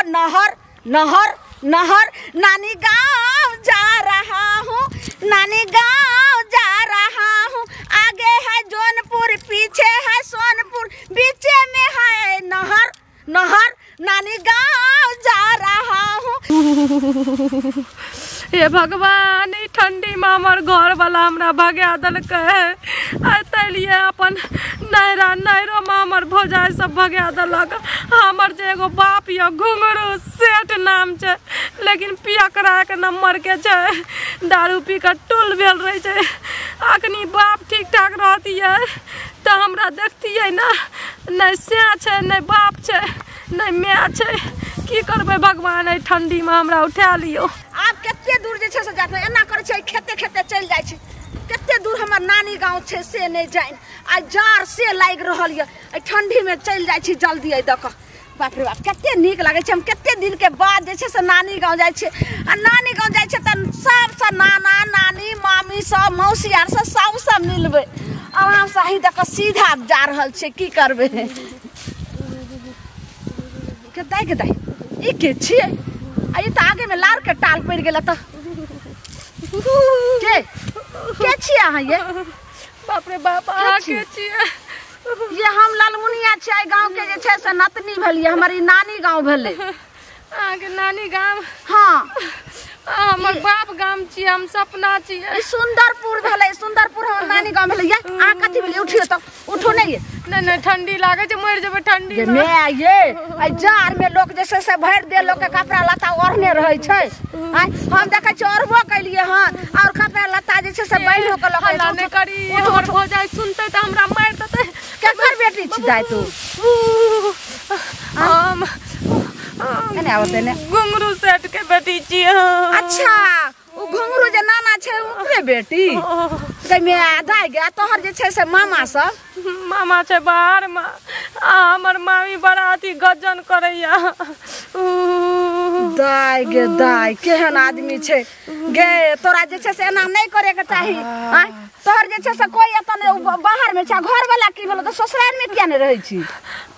नहर नहर नहर। नानी गाँव जा रहा हूँ, नानी गाँव जा रहा हूँ। आगे है जौनपुर, पीछे है सोनपुर, बीचे में है नहर नहर। नानी गाँव जा रहा हूँ। हे भगवान, ठंडी में हमार घर वाला हमरा भगा देलक तलिए अपन नैरो में हमर भौजाई सब भगा देलक। हमर जे एगो बाप या घुंघरू सेठ नाम छै, लेकिन पिया करा के नंबर के छै, दारू पी के टुल भेल रहे छै। अखनी बाप ठीक ठाक रहतियै तो हमरा देखतियै ना, नहीं से छै नहीं बाप छै नहीं माय छै। की करबै भगवान, ठंडी में हमरा उठा लियो। आप केते दूर जे छै से जात एना करे छै, खेते खेते चल जाय छै। केते दूर हमर नानी गाँव छै से नहीं जाइन। आ जार से लाग रहल ये, ठंडी में चल जाय छी जल्दी आई दक। बाप रे बाप केते नीक लागे छै। हम केते दिन के बाद जे छै से नानी गाँव जाय छै। आ नानी गाँव जाय छै त सब नाना नानी मामी सब मौसी आर सब मिलबे। आराम से ही दक सीधा जा रहल छै। की करबे के दाई ई के छिए? आ ई त आगे में लार के टाल पड़ गेल त के छिए अहाँ ये? बाप रे बाप, आ के छिए? ये हम लालमुनिया छिए, गांव के जे छै से नतनी भेलिए। हमारी नानी गांव भेले। आगे नानी गांव? हां, हमर बाप गांव छी, हम सपना छी। ई सुंदरपुर भेले, सुंदरपुर हमर नानी गांव भेले। ये आ कथि भेले? उठियो त उठो नहीं ये। नहीं ठंडी लागे छै, मर जेबे ठंडी में। मैं ये आई जार में लोग जैसे से भर दे लोग के कपड़ा लत्ता ओढ़ने रहे छै। हम देखे छ ओढ़बो कलिए हां, और कपड़ा लत्ता जे छै से बैठो के लोग हल्ला नहीं करी। हमर भौजाई सुनते त हमरा मार देते। केकर बेटी छी दाई तू? एने आवते ने घुंघरू सेठ के बेटी छी। अच्छा, उ घुंघरू जे नाना छै ओकरे बेटी? गई में आधा गया तोहर जे छै से मामा सब? मामा छै बाहर में, हमर मामी बराती गजन करैया। दाई गे दाई, केहन आदमी छै गे। तोरा जे छै से एना नहीं करे के चाही। तोहर जे छै से कोई अपन बाहर में छै, घर वाला की भेलो? तो ससुराल में किया नहीं रहे छी?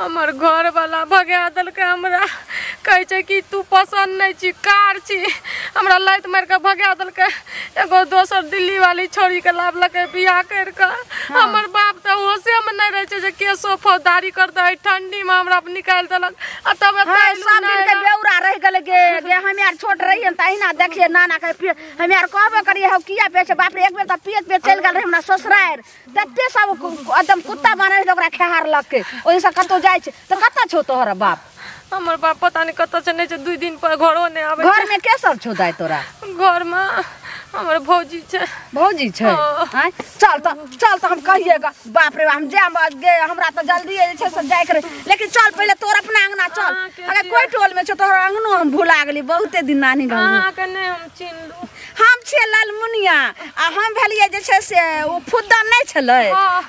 हमर घर वाला भगा देलकै हमरा, कहै छै कि तू पसंद नहीं छी, कार छी। हमरा लात मार के भगा देलकै। एगो दोसर दिल्ली वाली छोरी के लावलकै बियाह कर के। हमर बाप त होशे में नहीं रहे छै जे केसो फौजदारी कर दे। ठंडी में हमरा निकाल देलक। आ तब सब दिन के बेउरा रह गेल गे। हमें यार छोट रही त अहिना देखिए नाना के हमें यार कहबे करिए हो किया बेचे। बाप रे, एक बेर त पियत पे चल गेल रहे हमरा ससुराल। तत्ते सब एकदम कुत्ता बने ओकरा खेहार लग के। ओहि से कतो जाय छै त कत छौ तोहर बाप? हमर बाप पता नहीं कत छै, नहीं छै 2 दिन पर घरो नहीं आवे। घर में के सब छौ दाई तोरा? घर में हमर भौजी छै। भौजी छै? हैं चल त हम कहिएगा। बाप रे, हम जाम गे, हमरा त जल्दी जे छै से जाय करे। लेकिन चल पहले तोर अपना अंगना चल। अगर कोई टोल में छौ तोहर अंगनो हम भुला गेली बहुते दिन नानी गाँव में। अहाँ के नहीं हम चिन्हलू। हम छिए लालमुनिया, आ हम भेलिए जे छै से ओ फुद्दन नहीं छले,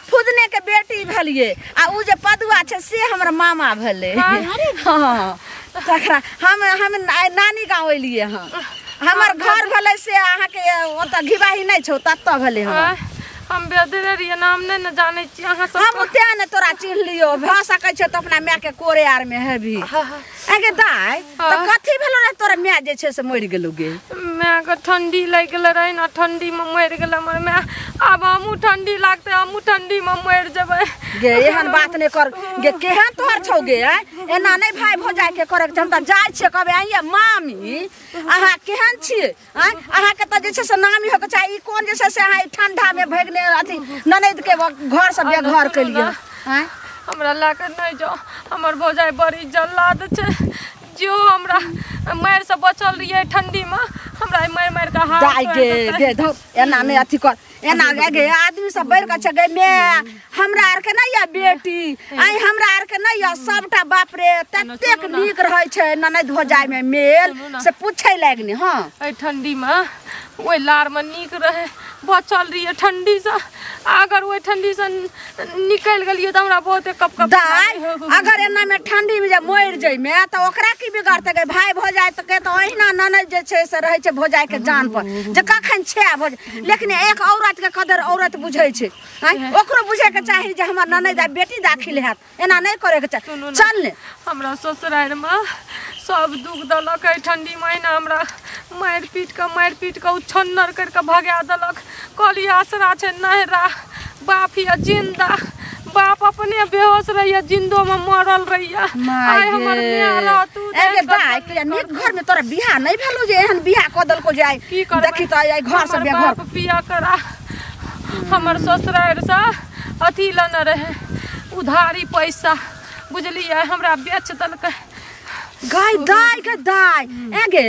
फुदने के बेटी भेलिए। आ उ जे पदुआ छै से हमर मामा भेले। हां, तकरा हम नानी गाँव एलिए। हां, हमर घर भेले से अहाँ के ओत घिबाही नहीं छौ तत भेले। हम बेदरे रिए, नाम नहीं न जाने छी अहाँ सब। हम ते ने तोरा चिन्ह लियो, भ सकै छै त अपना माय के कोरे आर में हेबी। आगे दाई त कथि भेलो रे तोरा माय जे छै से मर गेलो गे? माय के ठंडी लग गेल रहे ना, ठंडी में मर गेल हमर माय। अब हमहू ठंडी लागते, हमहू ठंडी में मर जेबै गे। एहन बात नहीं कर गे। केहन तोहर छौ गे? एना नहीं भाई भौजाई के करे के। हम त जाय छै कहबे आइए मामी अहाँ केहन छिए? अहाँ के त जे छै से नामी हो के चाही। ई कोन जे छै से अहाँ ठंडा में भगने अथी ननद के घर से बेघर के लिए? हमरा लाके नहीं जाओ, हमर भौजाई बड़ी जल्लाद छै। जो हमरा मार से बचल रहिए ठंडी में, हमरा मार के हाथ दाई गे धौ एना नहीं अथी कर। एना गे आदमी सब बैर के छै गे। मैं हमरा आर के नहीं या बेटी, आई हमरा आर के नहीं या सबटा। बाप रे, ततेक नीक रहे छै ननद भौजाई में मेल से पूछे लागनी। हां, ए ठंडी में ओइ लार में नीक रहे, बचल रहिए ठंडी से। अगर ओइ ठंडी से निकल गेलिए त हमरा बहुत कप दाई। अगर एना में ठंडी में जे मर जाय में त ओकरा की बिगाड़ते गे? भाई भौजाई त के त ओहिना ननद जे छै से रहे छै भौजाई के जान पर जे कखन छै भौज। लेकिन एक औरत के कदर औरत बुझै छै। ओकरो बुझे के चाही जे हमर ननद आ बेटी दाखिल हैत। एना नहीं करे के चाही। चल ने हमरा ससुराल में सब दुख दलक है ठंडी महीना हमरा मार पीट के उछन्नर करके भगा दलक कहली आसरा छे नहरा बाप या जिंदा बाप अपने बेहोश रहिया जिंदो में मरल रहिया आय हमर मेरा तू एगे दाई के नीक घर में तोरा बियाह नहीं भेलो जे एहन बियाह क दल को जाय देखी त आय घर से बियाह घर पिया करा हमर ससुरार से अथी लन रहे उधारी पैसा बुझलिए हमरा बेच दलक गाय दाई एगे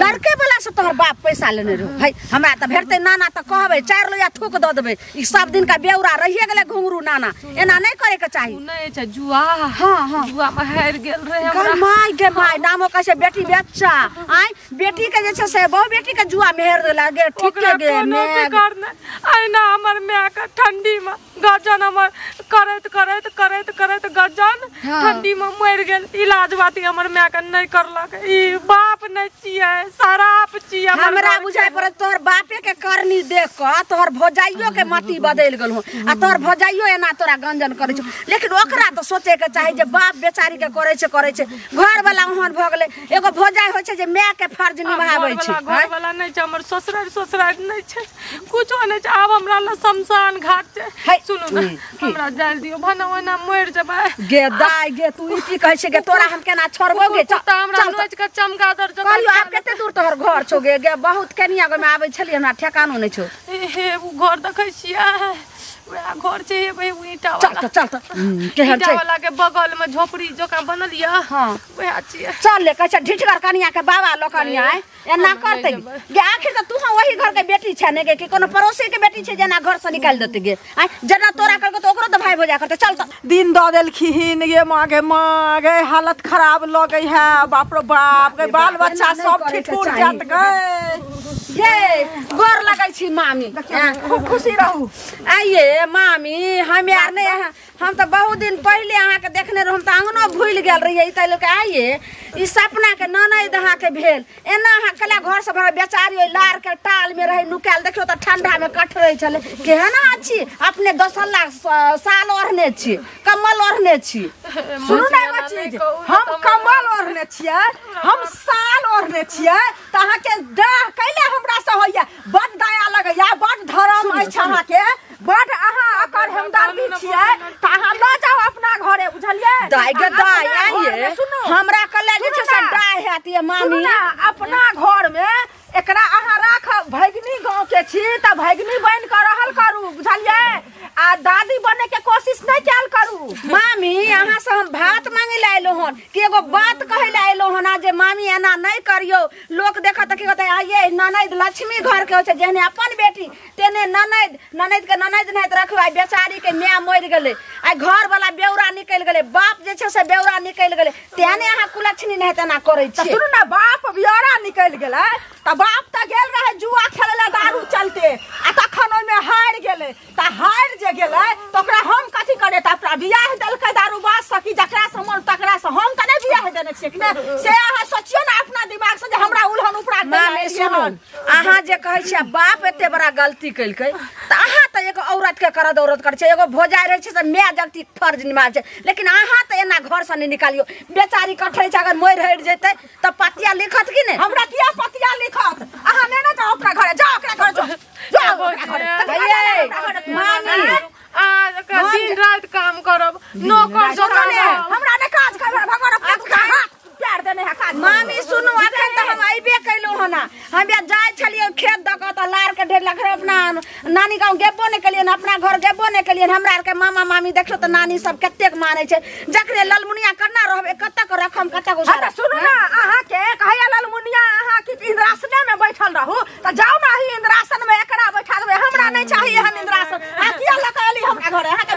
लड़के वाला से तोहर बाप पैसा लेने रहो भाई हमरा त भेटते नाना त कहबे 4 लोया थूक द देबे ई सब दिन का बेउरा रहिए गेले घुंगरू नाना एना नहीं करे के चाहिए नहीं छ जुआ हां जुआ में हार गेल रहे हमरा गे माय नामो कैसे बेटी बेच्चा आय बेटी के जे छै से बहु बेटी के जुआ में हेर देला गे ठीक के गे मैं करना आय ना हमर मां का ठंडी में गजन हमर करत गजन ठंडी में मर गेल इलाज बाती हमर मां के नहीं करलक ई बाप नहीं छिए शराब छिए हमरा बुझाय पर तोहर बापे के करनी देख क तोहर भौजाइयो के मति बदल गेल हो आ तोहर भौजाइयो एना तोरा गंजन करे छ लेकिन ओकरा तो सोचे के चाही जे बाप बेचारी के करे छ घर वाला ओहन भ गेले एगो भौजाई होय छ जे माय के फर्ज निभाबै छ घर वाला नहीं छ हमर ससुरार नहीं छ कुछो नहीं छ अब हमरा ल शमशान घाट छ सुनु न हमरा जाल दियो भनवना मर जबा गे दाई गे तू ई की कहै छ गे तोरा हम केना छोड़बो गे हमरा नोच के चमगादड़ जो कहलियो आप केते दूर तोहर घर छौ गे बहुत कनिया गो में आबै छली हमरा ठेकानो नहीं छौ हे उ घर देखै छियै वह घर छे भाई ईटा वाला चल केहन छै ईटा वाला के बगल में झोपड़ी जोका बनल या हां वह छियै चल ले कहै छ ढिठगर कनिया के बाबा लोकनिया एना करते गे आखिर त तू वही घर के बेटी छ ने गे कि कोनो पड़ोसी के बेटी छ जना घर से निकाल देते गे जना तोरा करके तो ओकरो तो भाई भोजा करते चल त दिन द देलखिन गे माँ गे हालत खराब लगे है बाप रे बाप गे बाल बच्चा सब ठिठुर जात गे गोर लगै छी मामी खूब खुशी रहू आइए मामी हम यार नहीं हम तो बहुत दिन पहले अहाँ के देखने रहो हम तो अंगनो भूल गेल रहिए त लोग आइए ई सपना के ननद अहाँ के भेल एना अहाँ कला घर से भर बेचारी ओइ लार के टाल में रहे नुकाल देखियो त ठंडा में कट रहे छले केहन अछि अपने 10 लाख साल ओढ़ने छी कमल ओढ़ने छी सुनू ना एगो चीज हम कमल ओढ़ने छियै हम साल ओढ़ने छियै त अहाँ के डाह कैले हमरा से होइया बड़ दया लगैया बड़ धर्म अछि अहाँ के बड़ अहाँ अकर हमदर्दी छियै त अहाँ ल जाओ अपना घरे बुझलियै दाई गे दाई आइए हमरा कले जे से डाह हैत ये मामी अपना घर में एकरा अहाँ राख भैगनी गांव के छी त भैगनी बन के रहल करू बुझलियै आ दादी बने के कोशिश नहीं कैल करू मामी अहाँ से हम बात मांगे ले आइलो हन कि एगो बात कहे ले आइलो हन जे मामी एना नहीं करियो लोग देखत कि कहते आइए ननद लक्ष्मी घर के होछे जेहने अपन बेटी तेने ननद के ननद नहीं रखवाई बेचारी के माय मर गेले आ घर वाला बेउरा निकल गेले बाप जे छे से बेउरा निकल गेले तेने अहाँ कुलक्षणी नहीं तना करे छी सुनु ना बाप बेउरा निकल गेले त बाप त गेल रहे जुआ खेले दारू चलते आ तखन ओइ में हार गेले त हार जे गेले त ओकरा हम कथि करे त अपना बियाह देलकै दारू बास सकी जकरा से मन तकरा से हम त नहीं बियाह देने छियै कि नहीं से अहाँ सोचियो ना अपना दिमाग से जे हमरा उल्हन उपरा मामी सुनु अहाँ जे कहै छियै बाप एते बड़ा गलती कइलकै त अहाँ त एगो औरत के करद औरत कर छै एगो भोजाय रहे छै से माय जगती फर्ज निभाव छै लेकिन अहाँ त एना घर से नहीं निकालियो बेचारी कठै छै अगर मोर हट जेतै त पतिया लिखत कि नहीं हमरा किया पतिया लिखत अहाँ ने ना जाओ अपना घरे जाओ अपना घरे जाओ मामी दिन रात काम करब नौकर हमरा ने काज कर भगवान अपना प्यार देने है काज मामी सुनु अखन त हम आइबे कैलो हना हम या जाय छलिए खेत द क त लार के ढेर लखर अपना नानी गांव गेबो ने कलियन अपना घर गेबो ने कलियन हमरा के मामा मामी देखियो त नानी सब कतेक माने छै जकरे ललमुनिया करना रहबे कतक रखम कतक सारा सुनु ना अहाँ के कहया ललमुनिया अहाँ की इंद्रासन में बैठल रहू त जाओ ना ही इंद्रासन में एकरा बैठा देबे हमरा नहीं चाहिए हम इंद्रासन आ किया लकली हमरा घरे अहाँ के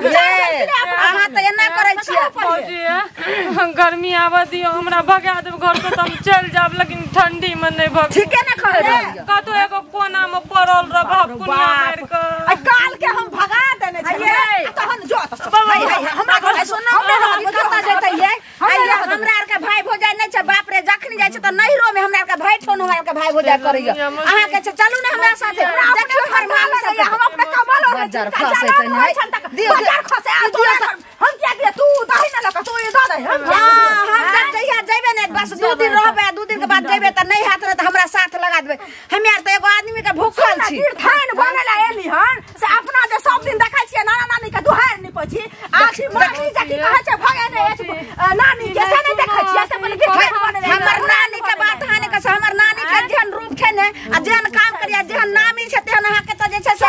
अहाँ त एना करे छियै गर्मी आवा दियो हमरा भगा देब घर से हम चल जाब लेकिन ठंडी में नहीं भग ठीक है ना कहे कतो एगो कोना में पड़ल रह कुनिया मार के आ काल के हम भगा देने छियै तहन जो हमरा घर सुनो कता जेतै ये हमरा आर के भाई भोजाय नहीं छै बाप रे जखनी जाय छै त नहिरो में हमरा आर के भाई ठोन हमरा आर के भाई भोजाय करैया अहाँ के चलू ना हमरा साथे देखियो हमर मामी सब हम अपने कमल और बाजार खसे त नहीं दियो बाजार खसे हम क्या दे तू दही ना लगा तू ये दा दे हम जब जइया जइबे ने बस 2 दिन रहबे 2 दिन के बाद जेबे त नहीं हाथ त हमरा साथ लगा देबे हम यार त एगो आदमी के भूखल छी तीर्थान बनेला एली हन से अपना जे सब दिन देखै छियै नाना नानी के दुहार नि पछि आखी माखी जकी कहै छै भगे ने नानी के से नहीं देखै छियै से बोले तीर्थान बनेला हमर नानी के बात हाने के हमर नानी के जेहन रूप छै ने आ जेहन काम करिया जेहन नामी छै तेहन अहाँ के त जे छै से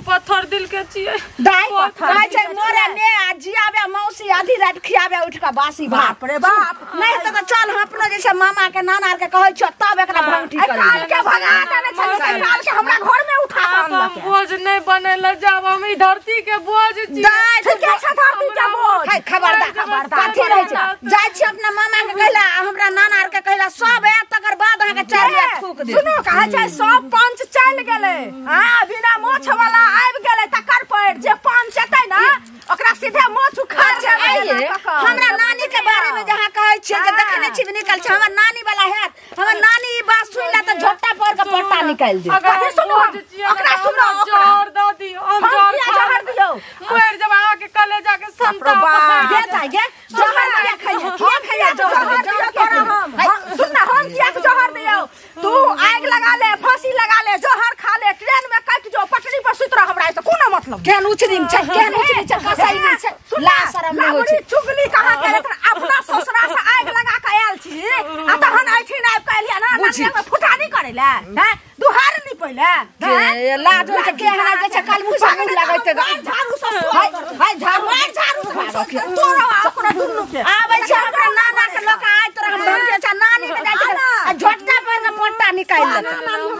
पत्थर दिल के छिए दाई कहै छै मोरे ने आ जियाबे मौसी आधी रात खियाबे उठ के बासी बाप रे बाप नहीं त चल अपनो जे छै मामा के नाना के कहै छ तब एकरा भौंटी करे काल के भगा देने छै काल के हमरा घर में उठा के हम बोझ नहीं बनेला जाब हम ई धरती के बोझ छी दाई ठीक छै धरती के बोझ है खबरदार कथि रहै छै जाय छी अपना मामा के कहला हमरा नाना के कहला सब है तकर बाद अहाँ के चालिया थूक दे सुनो कहै छै सब पंच चल गेलै हां बिना मोछ वाला आबि गेलै तकर पर जे पंच एतै ना ओकरा सीधे मोछ उखाड़ जाय हमरा नानी के बारे में जहां कहै छै जे देखने छी निकल छै हमर नानी वाला है हमर नानी ई बात सुनला त झोटा पर के पट्टा निकाल दे अगर सुनो ओकरा सुनो जोर द दियो हम जहर दियो मर जब आके के कलेजा के संता गे जाय गे जहर दिया खइया जहर तोरा हम सुन ना हम किया जहर दियो तू आग लगा ले फांसी लगा ले जहर खा ले ट्रेन में कट जो पटरी पर सुत रह हमरा से कोनो मतलब केन उछरिम छै कसै नहीं छै ला शरम नहीं होय छै चुगली कहां करे अपना ससुरा से आग लगा के आयल छी आ तहन आइठिन आब कहलिया ना नानी में फुटानी करेला हैं दुहार नहीं पहिले लाज होय छै केहरा जे छै काल मुंह से लागैते झाड़ू ससुर हाय झाड़ू तोरा अपना दुन्नु के आबै छै हमरा नाना के लोक आइ तोरा हम धमके छ नानी के जाय छै झोटा पर के पट्टा निकाल ले